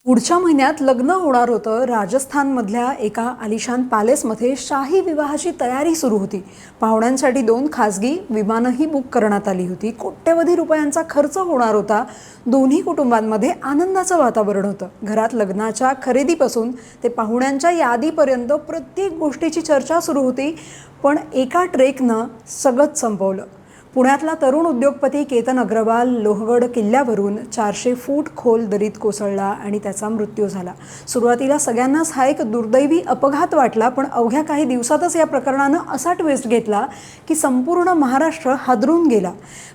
पुढच्या महिन्यात लग्न होणार होतं. राजस्थानमधल्या एका आलिशान पॅलेसमध्ये शाही विवाहाची तयारी सुरू होती. पाहुण्यांसाठी 2 खासगी विमानंही बुक करण्यात आली होती. कोट्यवधी रुपयांचा खर्च होणार होता. दोन्ही कुटुंबांमध्ये आनंदाचं वातावरण होतं. घरात लग्नाच्या खरेदीपासून ते पाहुण्यांच्या यादीपर्यंत प्रत्येक गोष्टीची चर्चा सुरू होती. पण एका ट्रेकनं सगळंच संपवलं. पुण्यातला तरुण उद्योगपती केतन अग्रवाल लोहगड किल्ल्यावरून 400 फूट खोल दरीत कोसळला आणि त्याचा मृत्यू झाला. सुरुवातीला सगळ्यांनाच हा एक दुर्दैवी अपघात वाटला, पण अवघ्या काही दिवसातच या प्रकरणानं असा ट्विस्ट घेतला की संपूर्ण महाराष्ट्र हादरून गेला.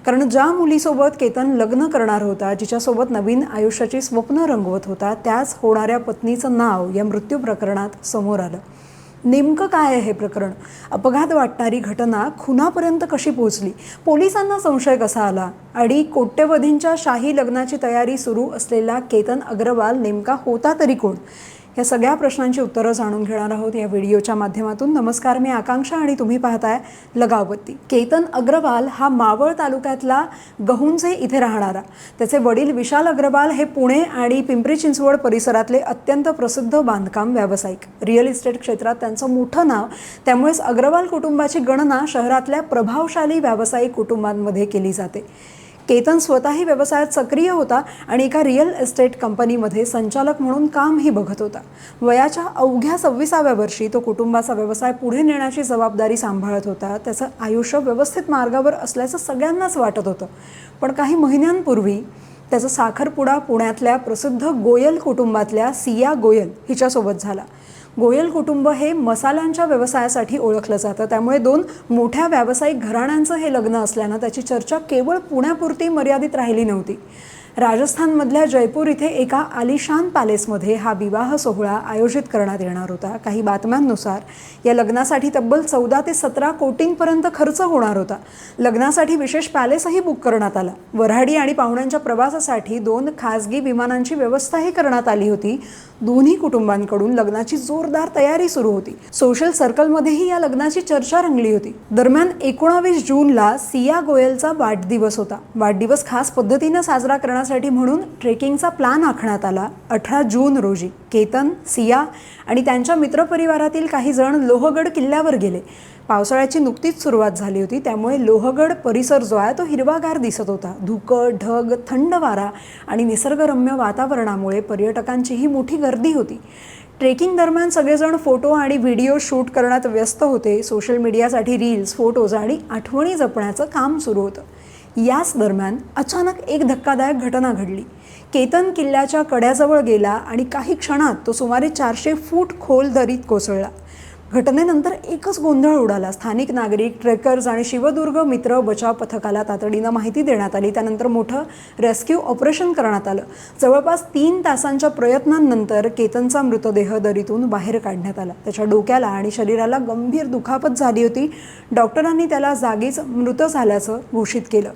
कारण ज्या मुलीसोबत केतन लग्न करणार होता, जिच्यासोबत नवीन आयुष्याची स्वप्न रंगवत होता, त्याच होणाऱ्या पत्नीचं नाव या मृत्यू प्रकरणात समोर आलं. नेमकं काय आहे हे प्रकरण? अपघात वाटणारी घटना खुनापर्यंत कशी पोहोचली? पोलिसांना संशय कसा आला? आणि कोट्यवधींच्या शाही लग्नाची तयारी सुरू असलेला केतन अग्रवाल नेमका होता तरी कोण? या सगळ्या प्रश्नांची उत्तरं जाणून घेणार आहोत या व्हिडिओच्या माध्यमातून. नमस्कार, मी आकांक्षा आणि तुम्ही पाहताय लगावबत्ती. केतन अग्रवाल हा मावळ तालुक्यातला गहुंजे इथे राहणारा. त्याचे वडील विशाल अग्रवाल हे पुणे आणि पिंपरी चिंचवड परिसरातले अत्यंत प्रसिद्ध बांधकाम व्यावसायिक. रिअल इस्टेट क्षेत्रात त्यांचं मोठं नाव, त्यामुळेच अग्रवाल कुटुंबाची गणना शहरातल्या प्रभावशाली व्यावसायिक कुटुंबांमध्ये केली जाते. केतन स्वतःही व्यवसायात सक्रिय होता आणि एका रिअल इस्टेट कंपनीमध्ये संचालक म्हणून कामही बघत होता. वयाच्या अवघ्या 26व्या वर्षी तो कुटुंबाचा व्यवसाय पुढे नेण्याची जबाबदारी सांभाळत होता. त्याचं आयुष्य व्यवस्थित मार्गावर असल्याचं सगळ्यांनाच वाटत होतं. पण काही महिन्यांपूर्वी त्याचा साखरपुडा पुण्यातल्या प्रसिद्ध गोयल कुटुंबातल्या सिया गोयल हिच्यासोबत झाला. गोयल कुटुंब हे मसाल्यांच्या व्यवसायासाठी ओळखलं जातं, त्यामुळे 2 मोठ्या व्यावसायिक घराण्यांचं हे लग्न असल्यानं त्याची चर्चा केवळ पुण्यापुरती मर्यादित राहिली नव्हती. राजस्थानमधल्या जयपूर इथे एका आलिशान पॅलेसमध्ये हा विवाह सोहळा आयोजित करण्यात येणार होता. काही बातम्यांनुसार या लग्नासाठी तब्बल 14 ते 17 कोटींपर्यंत खर्च होणार होता. लग्नासाठी विशेष पॅलेसही बुक करण्यात आला. वऱ्हाडी आणि पाहुण्यांच्या प्रवासासाठी 2 खासगी विमानांची व्यवस्थाही करण्यात आली होती. दोन्ही कुटुंबांकडून लग्नाची जोरदार तयारी सुरू होती. सोशल सर्कलमध्येही या लग्नाची चर्चा रंगली होती. दरम्यान 19 जूनला सिया गोयलचा वाढदिवस होता. वाढदिवस खास पद्धतीनं साजरा करण्यासाठी म्हणून ट्रेकिंगचा प्लॅन आखण्यात आला. 18 जून रोजी केतन, सिया आणि त्यांच्या मित्रपरिवारातील काही जण लोहगड किल्ल्यावर गेले. पावसाळ्याची नुकतीच सुरुवात झाली होती, त्यामुळे लोहगड परिसर जो आहे तो हिरवागार दिसत होता. धुकं, ढग, थंड वारा आणि निसर्गरम्य वातावरणामुळे पर्यटकांचीही मोठी गर्दी होती. ट्रेकिंग दरम्यान सगळेजण फोटो आणि व्हिडिओ शूट करण्यात व्यस्त होते. सोशल मीडियासाठी रील्स, फोटोज आणि आठवणी जपण्याचं काम सुरू होतं. याच दरम्यान अचानक एक धक्कादायक घटना घडली. केतन किल्ल्याच्या कड्याजवळ गेला आणि काही क्षणात तो सुमारे 400 फूट खोल दरीत कोसळला. घटनेनंतर एकच गोंधळ उडाला. स्थानिक नागरिक, ट्रेकर्स आणि शिवदुर्ग मित्र बचाव पथकाला तातडीनं माहिती देण्यात आली. त्यानंतर मोठं रेस्क्यू ऑपरेशन करण्यात आलं. जवळपास 3 तासांच्या प्रयत्नांनंतर केतनचा मृतदेह दरीतून बाहेर काढण्यात आला. त्याच्या डोक्याला आणि शरीराला गंभीर दुखापत झाली होती. डॉक्टरांनी त्याला जागीच मृत झाल्याचं घोषित केलं.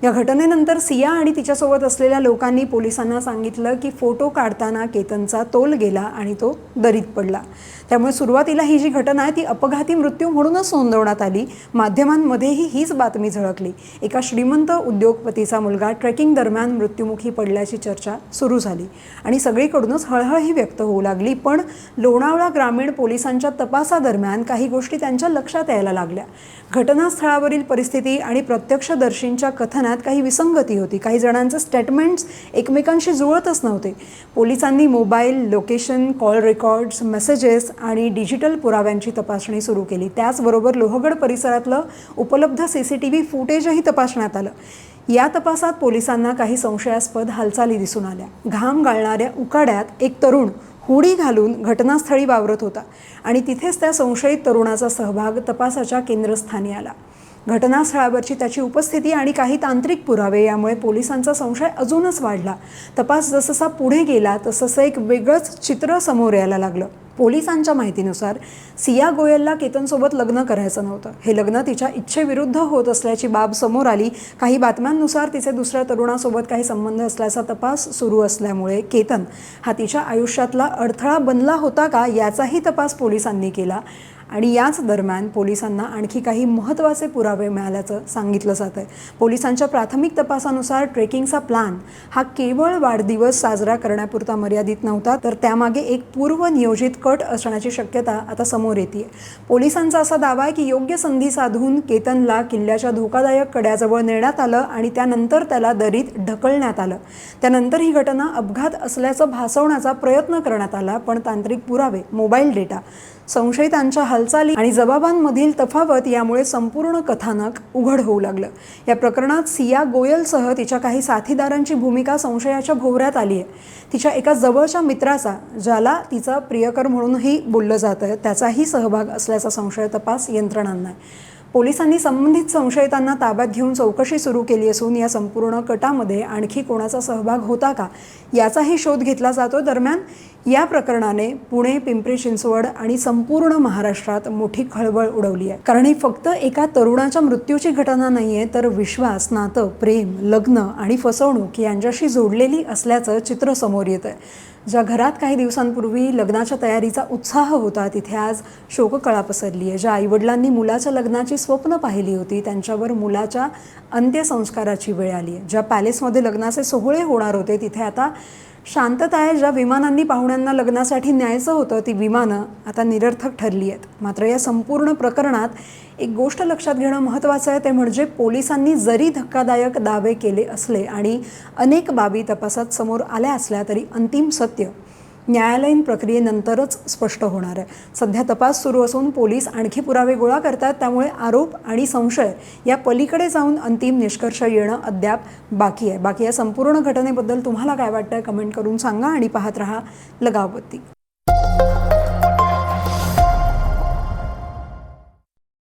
या घटनेनंतर सिया आणि तिच्यासोबत असलेल्या लोकांनी पोलिसांना सांगितलं की फोटो काढताना केतनचा तोल गेला आणि तो दरीत पडला. त्यामुळे सुरुवातीला ही जी घटना आहे ती अपघाती मृत्यू म्हणूनच नोंदवण्यात आली. माध्यमांमध्येही हीच बातमी झळकली. एका श्रीमंत उद्योगपतीचा मुलगा ट्रेकिंग दरम्यान मृत्युमुखी पडल्याची चर्चा सुरू झाली आणि सगळीकडूनच हळहळही व्यक्त होऊ लागली. पण लोणावळा ग्रामीण पोलिसांच्या तपासादरम्यान काही गोष्टी त्यांच्या लक्षात यायला लागल्या. घटनास्थळावरील परिस्थिती आणि प्रत्यक्षदर्शींच्या कथनात काही विसंगती होती. काही जणांचे स्टेटमेंट्स एकमेकांशी जुळतच नव्हते. पोलिसांनी mobile, location, call records, messages आणि डिजिटल पुराव्यांची तपासणी सुरू केली. त्याचबरोबर लोहगड परिसरातलं उपलब्ध CCTV फुटेजही तपासण्यात आलं. या तपासात पोलिसांना काही संशयास्पद हालचाली दिसून आल्या. घाम गाळणाऱ्या उकाड्यात एक तरुण हुडी घालून घटनास्थळी वावरत होता आणि तिथेच त्या संशयित तरुणाचा सहभाग तपासाच्या केंद्रस्थानी आला. घटनास्थळावरची त्याची उपस्थिती आणि काही तांत्रिक पुरावे यामुळे पोलिसांचा संशय अजूनच वाढला. तपास जसजसा पुढे गेला तसं एक वेगळंच चित्र समोर यायला लागलं. पोलिसांच्या माहितीनुसार सिया गोयलला केतनसोबत लग्न करायचं नव्हतं. हे लग्न तिच्या इच्छेविरुद्ध होत असल्याची बाब समोर आली. काही बातम्यांनुसार तिचे दुसऱ्या तरुणासोबत काही संबंध असल्याचा तपास सुरू असल्यामुळे केतन हा तिच्या आयुष्यातला अडथळा बनला होता का याचाही तपास पोलिसांनी केला आणि याच दरम्यान पोलिसांना आणखी काही महत्त्वाचे पुरावे मिळाल्याचं सांगितलं जात आहे। पोलिसांच्या प्राथमिक तपासानुसार ट्रेकिंगचा प्लॅन हा केवळ वाढदिवस साजरा करण्यापुरता मर्यादित नव्हता, तर त्यामागे एक पूर्वनियोजित कट असण्याची शक्यता आता समोर येते। पोलिसांचा असा दावा आहे की योग्य संधी साधून केतनला किल्ल्याच्या धोकादायक कड्याजवळ नेण्यात आलं आणि त्यानंतर त्याला दरीत ढकलण्यात आलं। त्यानंतर ही घटना अपघात असल्याचं भासवण्याचा प्रयत्न करण्यात आला, पण तांत्रिक पुरावे, मोबाईल डेटा, संशयितांच्या हालचाली आणि जबाबांमधील तफावत यामुळे संपूर्ण कथानक उघड होऊ लागलं। या प्रकरणात सिया गोयलसह तिच्या काही साथीदारांची भूमिका संशयाच्या भोवऱ्यात आली आहे। तिच्या एका जवळच्या मित्राचा, ज्याला तिचा प्रियकर म्हणूनही बोललं जातं, त्याचाही सहभाग असल्याचा संशय तपास यंत्रणांना आहे। पोलिसांनी संबंधित संशयितांना ताब्यात घेऊन चौकशी सुरू केली असून या संपूर्ण कटामध्ये आणखी कोणाचा सहभाग होता का याचाही शोध घेतला जातो। दरम्यान या प्रकरणाने पुणे, पिंपरी चिंचवड आणि संपूर्ण महाराष्ट्रात मोठी खळबळ उडवली आहे, कारण ही फक्त एका तरुणाच्या मृत्यूची घटना नाहीये, तर विश्वास, नातं, प्रेम, लग्न आणि फसवणूक यांच्याशी जोडलेली असल्याचं चित्र समोर येत आहे। ज्या घरात काही दिवसांपूर्वी लग्नाच्या तयारीचा उत्साह होता, तिथे आज शोककळा पसरली आहे। ज्या आईवडिलांनी मुलाच्या लग्नाची स्वप्न पाहिली होती, त्यांच्यावर मुलाच्या अंत्यसंस्काराची वेळ आली आहे। ज्या पॅलेसमध्ये लग्नाचे सोहळे होणार होते, तिथे आता शांतता आहे। ज्या विमानांनी पाहुण्यांना लग्नासाठी न्यायचं होतं, ती विमानं आता निरर्थक ठरली आहेत। मात्र या संपूर्ण प्रकरणात एक गोष्ट लक्षात घेणं महत्त्वाचं आहे, ते म्हणजे पोलिसांनी जरी धक्कादायक दावे केले असले आणि अनेक बाबी तपासात समोर आल्या असल्या, तरी अंतिम सत्य न्यायालयीन प्रक्रियेनंतरच स्पष्ट होणार आहे। सध्या तपास सुरू असून पोलीस आणखी पुरावे गोळा करतात, त्यामुळे आरोप आणि संशय या पलीकडे जाऊन अंतिम निष्कर्ष येणं अद्याप बाकी आहे। बाकी या संपूर्ण घटनेबद्दल तुम्हाला काय वाटतं, कमेंट करून सांगा आणि पाहत रहा लगावबत्ती।